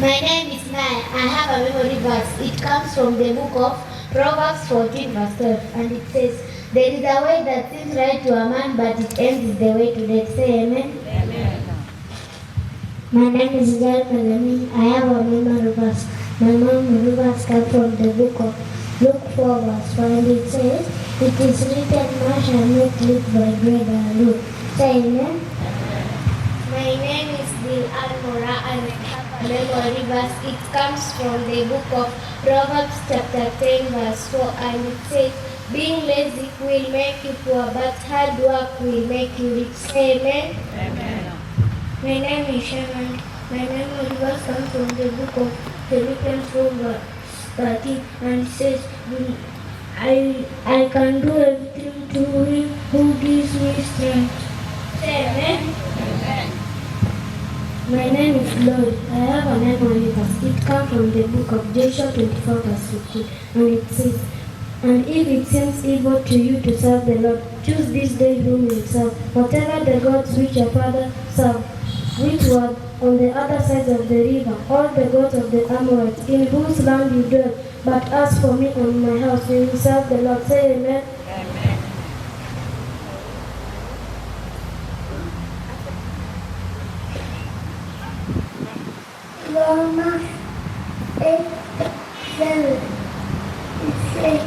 My name is Naya. I have a memory verse. It comes from the book of Proverbs 14 verse 12, and it says, "There is a way that seems right to a man, but it ends the way to death." Say amen. Amen. My name is Jael Malami. I have a memory verse. My memory verse comes from the book of Luke 4 verse 4, and it says, "It is written, man shall not live by bread alone." Say amen. My name is Dil Almora, and I have a memory verse. It comes from the book of Proverbs chapter 10 verse 4, and it says, "Being lazy will make you poor, but hard work will make you rich." Say amen. Amen. My name is Shaman. My memory verse comes from the book of Philippians 4 verse 13, and it says, I can do everything through him who gives me strength. Say amen. Amen. My name is Lloyd. I have a memory verse. It comes from the book of Joshua 24 verse 15, and it says, "And if it seems evil to you to serve the Lord, choose this day whom you serve, whatever the gods which your father served, which were on the other side of the river, all the gods of the Amorites, in whose land you dwell. But as for me and my house, we will serve the Lord." Say amen. Amen. Romans 8, 7. It says,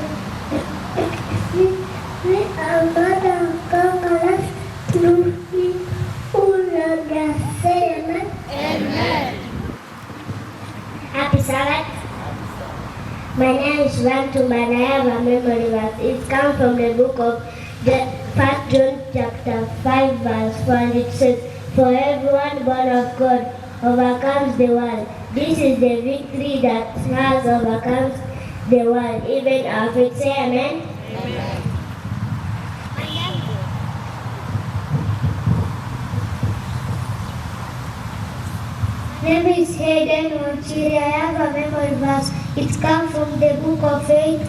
"We are more than conquerors through him who loved us." Say amen. Amen. Happy Sabbath. My name is Rantum and I have a memory verse. It comes from the book of 1 John chapter 5 verse 1, and it says, "For everyone born of God overcomes the world. This is the victory that has overcome the world, even our faith." Say amen. Amen. My name is Hayden Wanchiri. I have a memory verse. It comes from the book of Faith,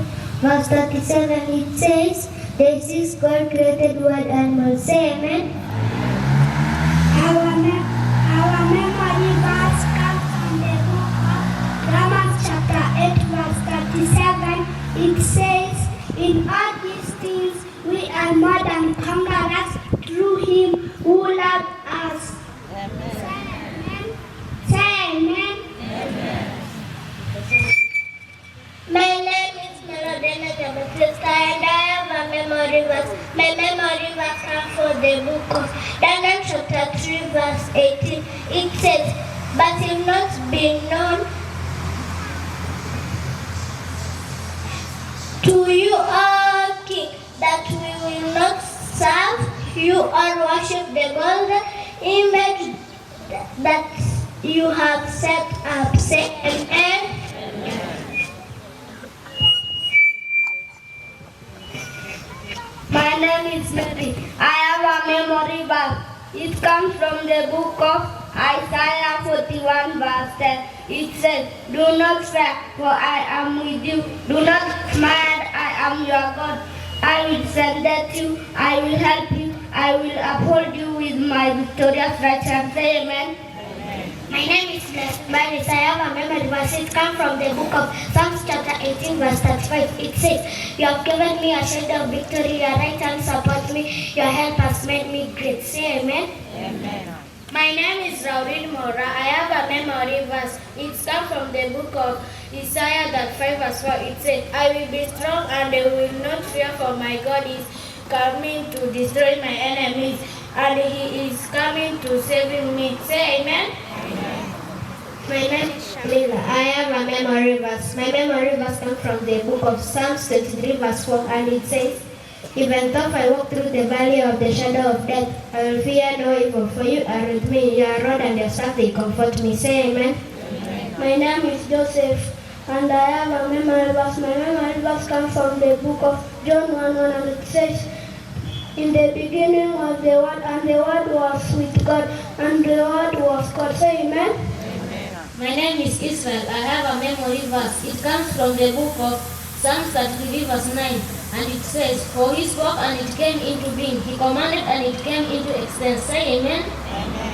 verse 37. It says, "There is God created wild animals." Say amen. Our memory verse comes from the book of Romans chapter 8 verse 37. It says, "In all these things we are more than conquerors through him who loved us." Amen. Say amen. Amen. My name is Melodena Jabatista, and I have a memory verse. My memory verse comes from the book of Daniel chapter 3 verse 18. It says, "But it not be known to you, O King, that we will not serve you or worship the golden image that you have set up." Say amen. My name is Mary. I have a memory verse. It comes from the book of Isaiah 41 verse 10. It says, "Do not fear, for I am with you. Do not smile, I am your God. I will send you. I will help you. I will uphold you with my victorious right hand." Say amen. My name is Baris. I have a memory verse. It comes from the book of Psalms chapter 18 verse 35. It says, "You have given me a shield of victory. Your right hand supports me. Your help has made me great." Say amen. Amen. My name is Raurin Mora. I have a memory verse. It comes from the book of Isaiah that 5 verse 4. It says, "I will be strong and I will not fear, for my God is coming to destroy my enemies, and he is coming to save me." Say amen. My name is Shamila. I have a memory verse. My memory verse comes from the book of Psalms 23 verse 4, and it says, "Even though I walk through the valley of the shadow of death, I will fear no evil, for you are with me. Your rod and your staff, they comfort me." Say amen. My name is Joseph, and I have a memory verse. My memory verse comes from the book of John 1:1, and it says, "In the beginning was the Word, and the Word was with God, and the Word was God." Say amen. My name is Israel. I have a memory verse. It comes from the book of Psalms 33 verse 9, and it says, "For he spoke and it came into being. He commanded and it came into existence." Say amen. Amen.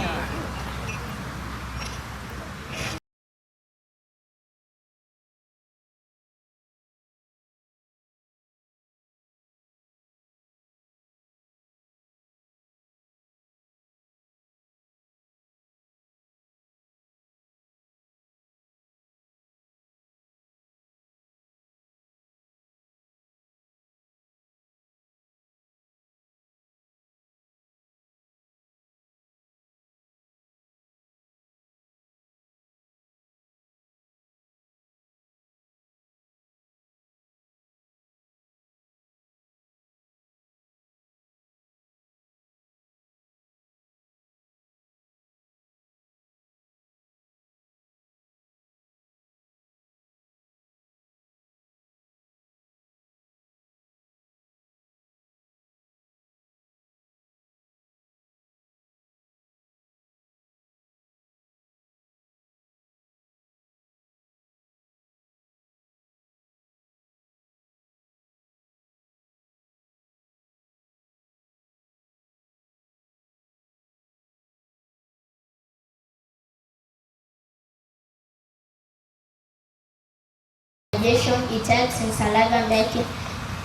digestion, it helps in saliva making,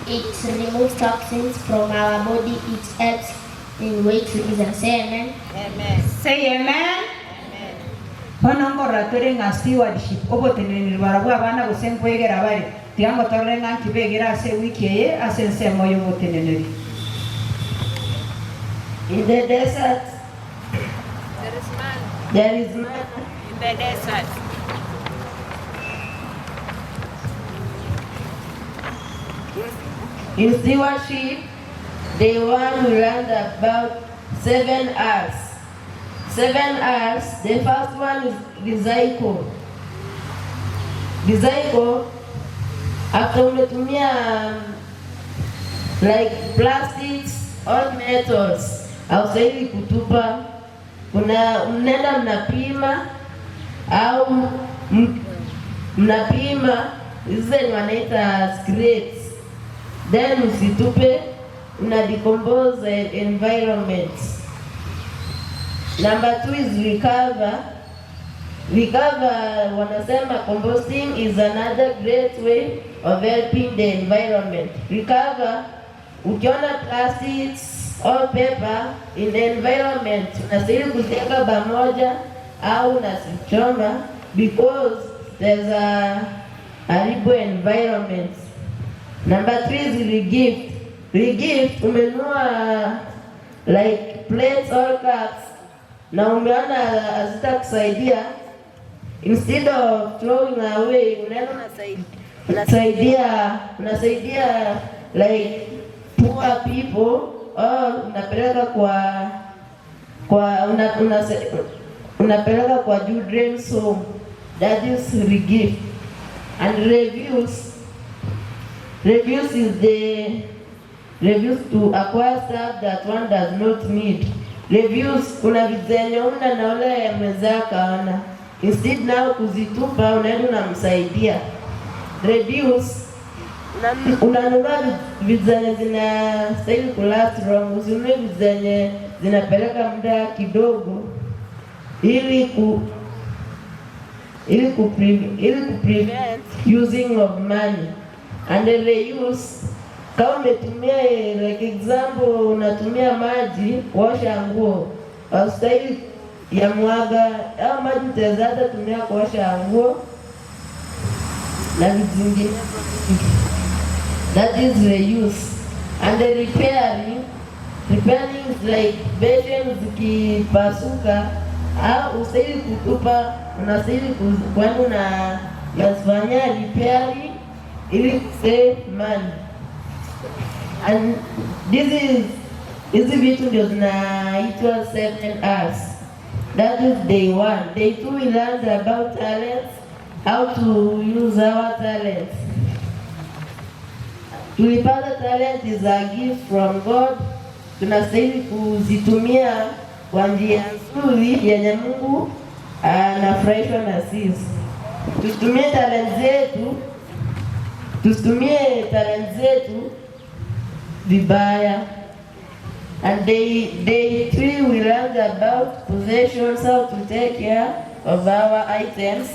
it removes toxins from our body, it helps in weight reduction. Say amen. Amen. Say amen. Amen. Honongora torenga stewardship oboteneni barabwa bana gusenkwegera bari tiango torenga kibegera ase wiki ye ase nsemo yoboteneni. In the desert There is man there is man in the desert. in stewardship. The one who runs about 7 hours. 7 hours. The first one is recycle. Recycle after umetumia like plastics or metals hausaidi kutupa. Mnaenda mnapima au mnapima hizi wanaita scraps, then usitupe, una decompose the environment. Number 2 is recover. Recover, wanasema composting is another great way of helping the environment. Recover, ukiona plastics or paper in the environment, unastahili kuziweka pamoja au unasichoma because there's a haribu environment. Number 3 is regift. Regift, umenua like plates or cups na umeona hazitakusaidia, instead of throwing away, unaenda unasaidia like poor people, or unapeleka unapeleka kwa children's home. That is regift. And reviews is the reviews to acquire stuff that one does not need. Reviews, kuna vitu zenye una na ule mwenzako ana, instead nao kuzitupa unaenda unamsaidia. Reviews, unanunua vitu zenye zinastahili kulast long, usinunue vitu zenye zinapeleka muda kidogo ili prevent using of money. And the reuse, kama umetumia like example, unatumia maji kuosha nguo, haustahili ya mwaga au maji utaweza tumia kuosha nguo na vitu vingine. That is reuse. And the repairing is like basins zikipasuka au ustahili kutupa, unastahili kwenda unafanya repairing ili save money. And hizi vitu ndio zinaitwa 7 hours. That is day 1. Day 2 we learned about talents, how to use our talents. Tulipata talent is a gift from God. Tunastahili kuzitumia kwa njia nzuri yenye Mungu anafurahishwa na sisi. Tusitumie talent zetu vibaya. And day 3 we learned about possessions, how to take care of our items.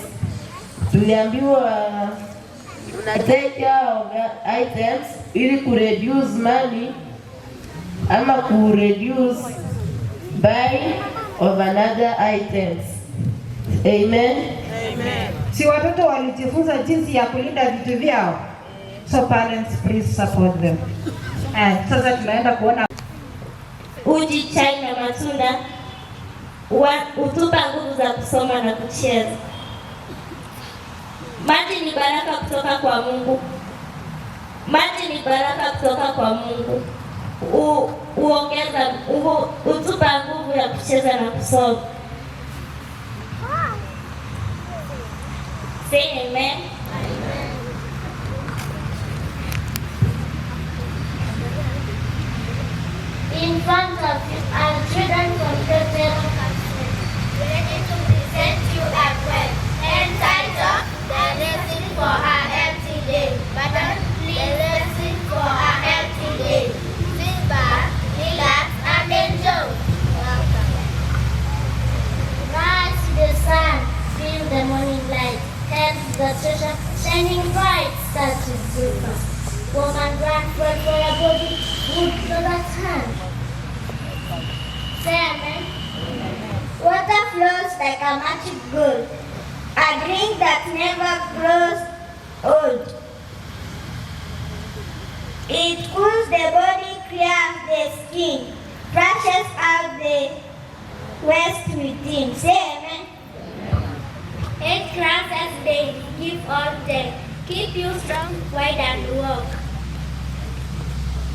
Tuliambiwa take care of items ili kureduce money ama kureduce buy of another items. Amen. Amen. Si watoto walijifunza jinsi ya kulinda vitu vyao? So parents, please support them. Sasa tunaenda kuona Uji, chai na matunda hutupa nguvu za kusoma na kucheza. Maji ni baraka kutoka kwa Mungu. Maji ni baraka kutoka kwa Mungu. Hutupa nguvu ya kucheza na kusoma. Say amen. In front of you are children from Riotero ready to present you a poem entitled The Lesson for a Healthy Day. Madam, please listen for a healthy day. Sit back, relax, and enjoy. Rise to the sun, feel the morning light, hence the treasure shining bright. Woman ran for a body wood to that hand. Say amen. Water flows like a magic gold, a drink that never grows old. It cools the body, clears the skin, flushes out the waste within. Say amen. 8 crowns daily, give all 10. Keep you strong, wide and walk.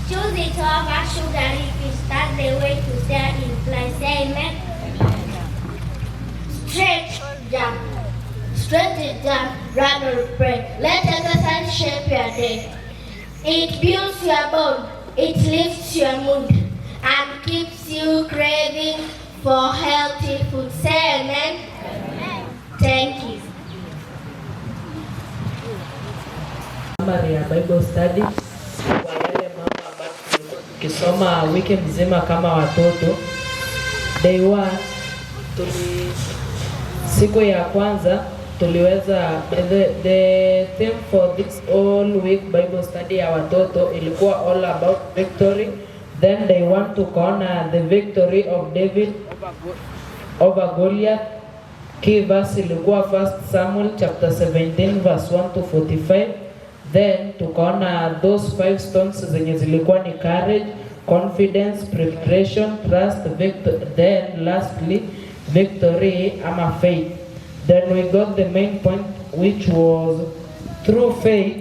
Choose it over sugary fish, that's the way to stay in place. Say amen. Stretch, jump. Straight jump, run or pray. Let exercise shape your day. It builds your bone, it lifts your mood, and keeps you craving for healthy food. Say amen. Amen. Thank you. Summary ya Bible study kwa yale mambo ambayo tukisoma wiki mzima kama watoto. Day 1 siku ya kwanza tuliweza the theme for this all week Bible study ya watoto ilikuwa all about victory. Then day 1 tukaona the victory of David over Goliath. Key verse ilikuwa 1 Samuel chapter 17 verse 1 to 45. Then tukaona those 5 stones zenye zilikuwa ni courage, confidence, preparation, trust, victory. Then lastly victory ama faith. Then we got the main point, which was through faith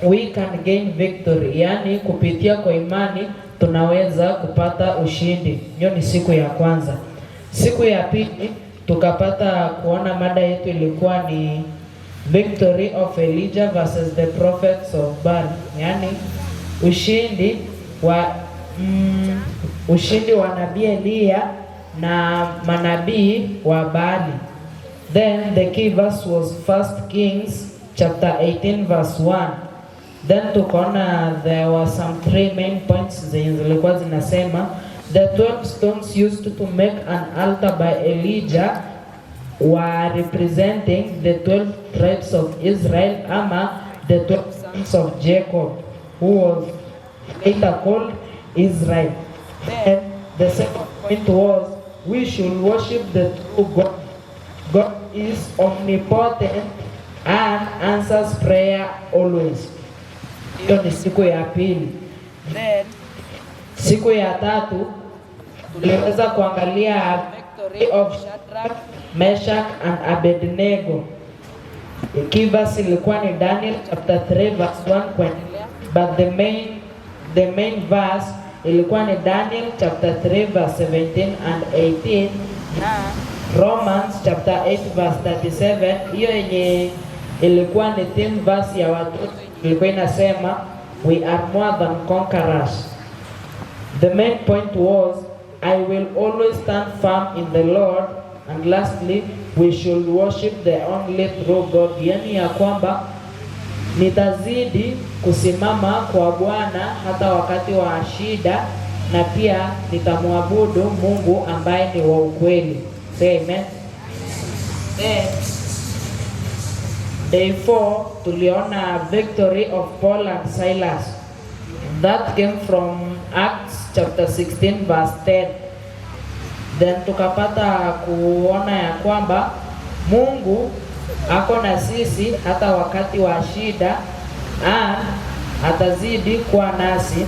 we can gain victory. Yani kupitia kwa imani tunaweza kupata ushindi. Hiyo ni siku ya kwanza. Siku ya pili tukapata kuona mada yetu ilikuwa ni victory of Elijah versus the prophets of Baal. Yani ushindi wa nabii Elia na manabii wa Baali. Then the key verse was 1 Kings chapter 18 verse 1. Then tukaona there were some 3 main points zilikuwa zinasema the 12 stones used to make an altar by Elijah were representing the 12 tribes of Israel ama the 12 sons of Jacob, who was later called Israel. Then the second point was we should worship the true God. God is omnipotent and answers prayer always. Hiyo ni siku ya pili. Then siku ya tatu tuliweza kuangalia victory of Shadrach, Meshach and Abednego. The key verse ilikuwa ni Daniel chapter 3 verse 1 kuendelea, but the main verse ilikuwa ni Daniel chapter 3 verse 17 and 18 na Romans chapter 8 verse 37. Hiyo yenye ilikuwa ni theme verse ya watoto ilikuwa inasema we are more than conquerors. The main point was I will always stand firm in the Lord, and lastly we should worship the only true God. Yani ya kwamba nitazidi kusimama kwa Bwana hata wakati wa shida, na pia nitamwabudu Mungu ambaye ni wa ukweli. Say amen. Then day 4 tuliona victory of Paul and Silas. That came from Acts chapter 16 verse 10. Then tukapata kuona ya kwamba Mungu ako na sisi hata wakati wa shida, and atazidi kuwa nasi.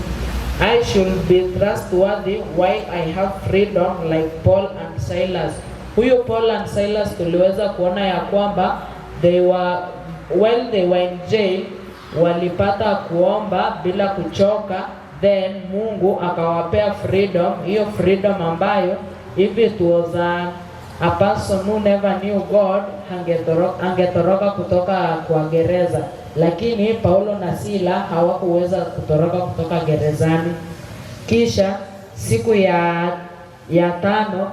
I should be trustworthy while I have freedom like Paul and Silas. Huyo Paul and Silas tuliweza kuona ya kwamba while they were in jail walipata kuomba bila kuchoka, then Mungu akawapea freedom. Hiyo freedom ambayo if it was a person who never knew God angetoroka kutoka kwa gereza, lakini Paulo na Sila hawakuweza kutoroka kutoka gerezani. Kisha siku ya tano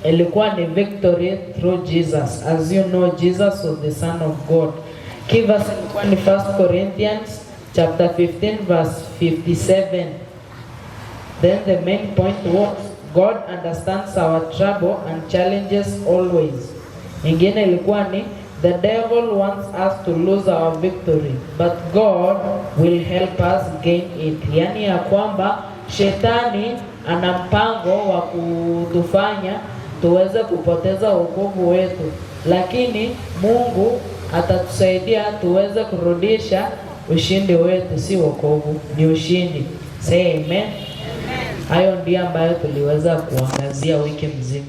ilikuwa ni victory through Jesus. As you know, Jesus was the Son of God. Key verse ilikuwa ni 1 Corinthians chapter 15 verse 57. Then the main point was God understands our trouble and challenges always. Ingine ilikuwa ni The devil wants us to lose our victory, but God will help us gain it. Yani ya kwamba shetani ana mpango wa kutufanya tuweze kupoteza wokovu wetu, lakini Mungu atatusaidia tuweze kurudisha ushindi wetu. Si wokovu, ni ushindi. Say amen. Hayo ndiyo ambayo tuliweza kuangazia wiki mzima.